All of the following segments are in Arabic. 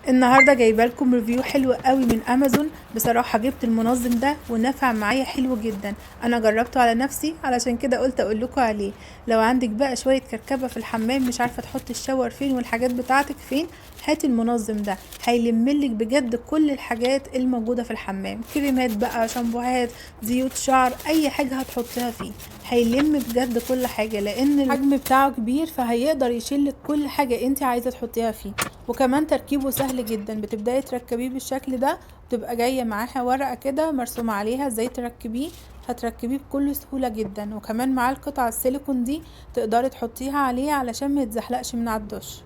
النهارده جايبه لكم ريفيو حلو قوي من امازون. بصراحه جبت المنظم ده ونفع معايا حلو جدا. انا جربته على نفسي علشان كده قلت اقول لكم عليه. لو عندك بقى شويه كركبه في الحمام مش عارفه تحطي الشاور فين والحاجات بتاعتك فين، هاتي المنظم ده هيلملك بجد كل الحاجات الموجوده في الحمام، كريمات بقى، شامبوهات، زيوت شعر، اي حاجه هتحطيها فيه هيلم بجد كل حاجه، لان الحجم بتاعه كبير فهيقدر يشيلك كل حاجه انت عايزه تحطيها فيه. وكمان تركيبه سهل جدا، بتبداي تركبيه بالشكل ده، بتبقى جايه معاها ورقه كده مرسوم عليها ازاي تركبيه، هتركبيه بكل سهوله جدا. وكمان معاه القطعه السيليكون دي تقدري تحطيها عليه علشان ما يتزحلقش من على الدش.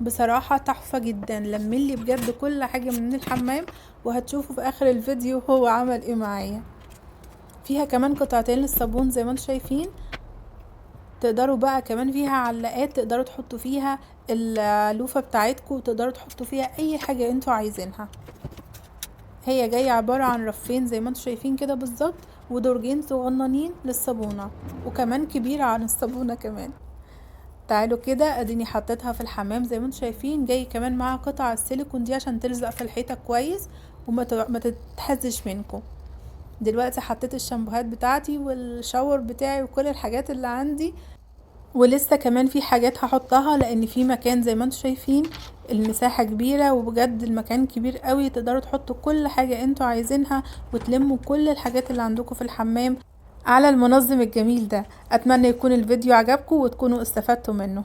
بصراحه تحفه جدا، لملي بجد كل حاجه من الحمام، وهتشوفوا في اخر الفيديو هو عمل ايه معايا. فيها كمان قطعتين للصابون زي ما انتم شايفين، تقدروا بقى كمان فيها علاقات تقدروا تحطوا فيها اللوفة بتاعتكم، وتقدروا تحطوا فيها اي حاجة انتوا عايزينها. هي جاية عبارة عن رفين زي ما انتوا شايفين كده بالظبط، ودرجين صغننين للصابونة، وكمان كبيرة عن الصابونة كمان. تعالوا كده اديني حطيتها في الحمام زي ما انتوا شايفين. جاي كمان معاها قطع السيليكون دي عشان تلزق في الحيطة كويس وما تتهزش منكم. دلوقتي حطيت الشامبوهات بتاعتي والشاور بتاعي وكل الحاجات اللي عندي، ولسه كمان في حاجات هحطها، لان في مكان زي ما انتم شايفين المساحة كبيرة، وبجد المكان كبير قوي، تقدروا تحطوا كل حاجة انتوا عايزينها وتلموا كل الحاجات اللي عندكم في الحمام على المنظم الجميل ده. اتمنى يكون الفيديو عجبكم وتكونوا استفدتوا منه.